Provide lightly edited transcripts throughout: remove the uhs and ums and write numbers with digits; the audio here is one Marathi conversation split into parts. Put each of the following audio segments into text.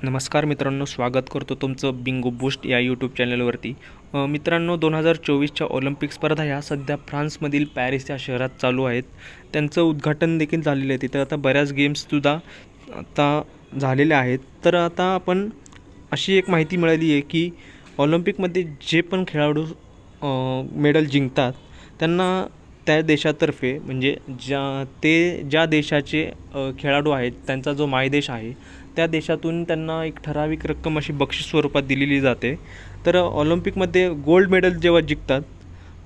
नमस्कार मित्रांनो, स्वागत करतो तुमचं बिंगो बूस्ट या यूट्यूब चॅनलवरती। मित्रांनो 2024च्या ऑलिम्पिक स्पर्धा ह्या सध्या फ्रान्समधील पॅरिस या शहरात चालू आहेत। त्यांचं उद्घाटन देखील झालेलं आहे। तिथं आता बऱ्याच गेम्ससुद्धा आता झालेल्या आहेत। तर आता आपण अशी एक माहिती मिळाली आहे की ऑलिम्पिकमध्ये जे पण खेळाडू मेडल जिंकतात त्यांना त्या देशातर्फे म्हणजे ज्या देशाचे खेळाडू आहेत त्यांचा जो मायदेश आहे त्या देशातून त्यांना एक ठराविक रक्कम अशी बक्षीस स्वरूपात दिलेली जाते। तर ऑलिम्पिकमध्ये गोल्ड मेडल जेव्हा जिंकतात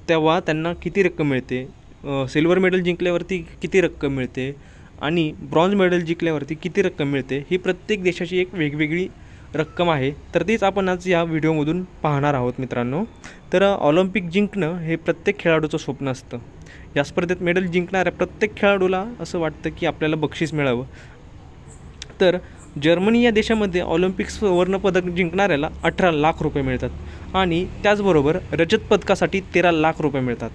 तेव्हा त्यांना किती रक्कम मिळते, सिल्वर मेडल जिंकल्यावरती किती रक्कम मिळते आणि ब्रॉन्झ मेडल जिंकल्यावरती किती रक्कम मिळते, ही प्रत्येक देशाची एक वेगवेगळी रक्कम आहे। तर तीच आपण आज या व्हिडिओमधून पाहणार आहोत मित्रांनो। तर ऑलिम्पिक जिंकणं हे प्रत्येक खेळाडूचं स्वप्न असतं। या स्पर्धेत मेडल जिंकणाऱ्या प्रत्येक खेळाडूला असं वाटतं की आपल्याला बक्षीस मिळावं। तर जर्मनी या देशामध्ये ऑलिम्पिक सुवर्णपदक जिंकणाऱ्याला 18 लाख रुपये मिळतात आणि त्याचबरोबर रजत पदकासाठी 13 लाख रुपये मिळतात।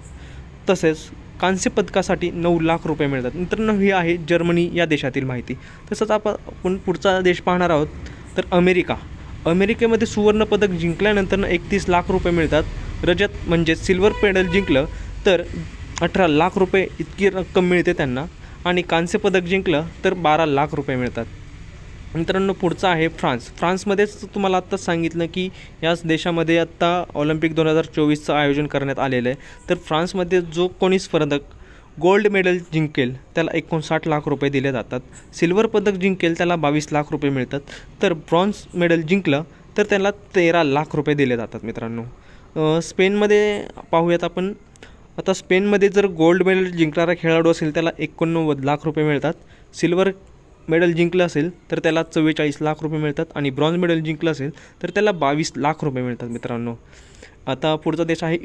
तसेच कांस्य पदकासाठी 9 लाख रुपये मिळतात। मित्रांनो, ही आहे जर्मनी या देशातील माहिती। तसंच आपण पुढचा देश पाहणार आहोत तर अमेरिकेमध्ये सुवर्णपदक जिंकल्यानंतर 31 लाख रुपये मिळतात। रजत म्हणजे सिल्वर मेडल जिंकलं तर 18 लाख रुपये इतकी रक्कम मिळते त्यांना आणि कांस्य पदक जिंकलं तर 12 लाख रुपये मिळतात। मित्रांनो, पुढचं आहे फ्रान्समध्येच तुम्हाला आत्ताच सांगितलं की याच देशामध्ये आत्ता ऑलिम्पिक 2024चं आयोजन करण्यात आलेलं आहे। तर फ्रान्समध्ये जो कोणी स्पर्धक गोल्ड मेडल जिंकेल त्याला 59 लाख रुपये दिले जातात। सिल्वर पदक जिंकेल त्याला 22 लाख रुपये मिळतात। तर ब्रॉन्झ मेडल जिंकलं तर त्याला 13 लाख रुपये दिले जातात। मित्रांनो, स्पेनमध्ये पाहूयात आपण। आता स्पेनमध्ये जर गोल्ड मेडल जिंकणारा खेळाडू असेल त्याला 89 लाख रुपये मिळतात। सिल्वर मेडल जिंकलं असेल तर त्याला 44 लाख रुपये मिळतात आणि ब्रॉन्झ मेडल जिंकलं असेल तर त्याला 22 लाख रुपये मिळतात। मित्रांनो, आता पुढचा देश आहे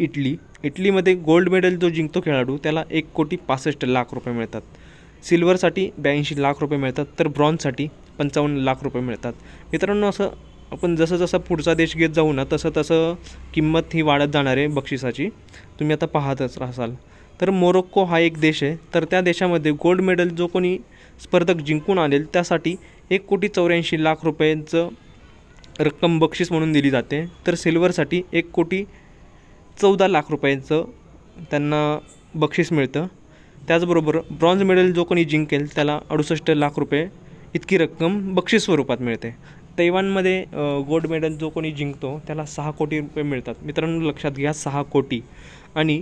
इटलीमध्ये गोल्ड मेडल जो जिंकतो खेळाडू त्याला 1,65 लाख रुपये मिळतात। सिल्वरसाठी 82 लाख रुपये मिळतात तर ब्रॉन्झसाठी 55 लाख रुपये मिळतात। मित्रांनो, असं आपण जसं पुढचा देश घेत जाऊ ना तसं किंमत ही वाढत जाणार आहे बक्षिसाची, तुम्ही आता पाहतच राहाल। तर मोरोक्को हा एक देश आहे। तर त्या देशामध्ये गोल्ड मेडल जो कोणी स्पर्धक जिंकून आणेल त्यासाठी 1,84 लाख रुपयांचं रक्कम बक्षीस म्हणून दिली जाते। तर सिल्वरसाठी 1,14 लाख रुपयांचं त्यांना बक्षीस मिळतं। त्याचबरोबर ब्रॉन्झ मेडल जो कोणी जिंकेल त्याला 68 लाख रुपये इतकी रक्कम बक्षीस स्वरूपात मिळते। तैवानमध्ये गोल्ड मेडल जो कोणी जिंकतो त्याला 6 कोटी रुपये मिळतात। मित्रांनो, लक्षात घ्या 6 कोटी आणि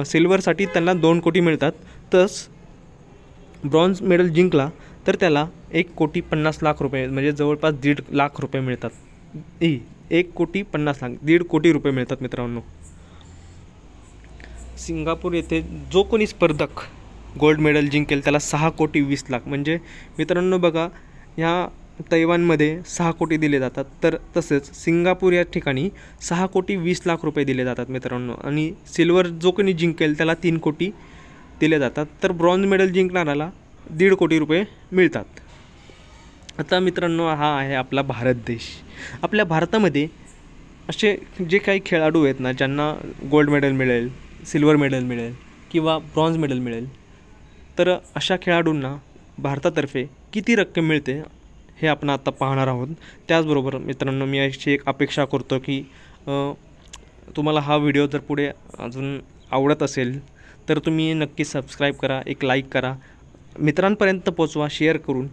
सिल्वरसाठी त्यांना 2 कोटी मिळतात। तस ब्रॉन्झ मेडल जिंकला तर त्याला 1,50 लाख रुपये म्हणजे जवळपास 1.5 लाख रुपये मिळतात। 1,50 लाख 1.5 कोटी रुपये मिळतात। मित्रांनो, सिंगापूर येथे जो कोणी स्पर्धक गोल्ड मेडल जिंकेल त्याला 6,20 लाख म्हणजे मित्रांनो बघा, ह्या तैवानमध्ये 6 कोटी दिले जातात। तर तसेच सिंगापूर या ठिकाणी 6,20 लाख रुपये दिले जातात। मित्रांनो, आणि सिल्वर जो कोणी जिंकेल त्याला 3 कोटी दिले जातात। तर ब्रॉन्झ मेडल जिंकणाऱ्याला 1.5 कोटी रुपये मिळतात। आता मित्रांनो, हा आहे आपला भारत देश। आपल्या भारतामध्ये असे जे काही खेळाडू आहेत ना ज्यांना गोल्ड मेडल मिळेल, सिल्वर मेडल मिळेल किंवा ब्रॉन्झ मेडल मिळेल, तर अशा खेळाडूंना भारतातर्फे किती रक्कम मिळते हे आपण आता पाहणार आहोत। त्याचबरोबर मित्रांनो, मी अशी एक अपेक्षा करतो की तुम्हाला हा व्हिडिओ जर पुढे अजून आवडत असेल तर तुम्ही नक्की सबस्क्राईब करा, एक लाईक करा, मित्रांपर्यंत पोचवा शेअर करून।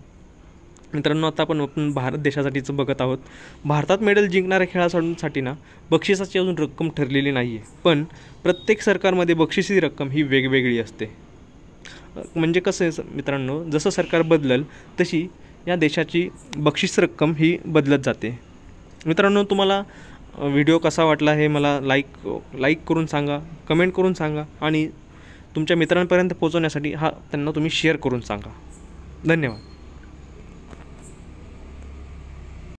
मित्रांनो, आता आपण भारत देशासाठीचं बघत आहोत। भारतात मेडल जिंकणाऱ्या खेळाडूंसाठी ना बक्षिसाची अजून रक्कम ठरलेली नाही आहे, पण प्रत्येक सरकारमध्ये बक्षिसाची रक्कम ही वेगवेगळी असते। म्हणजे कसं आहे मित्रांनो, जसं सरकार बदलल तशी या देशाची बक्षीस रक्कम ही बदलत जाते। मित्रांनो, तुम्हाला व्हिडिओ कसा वाटला हे मला लाईक करून सांगा, कमेंट करून सांगा आणि तुमच्या मित्रांपर्यंत पोहोचवण्यासाठी त्यांना तुम्ही शेअर करून सांगा। धन्यवाद।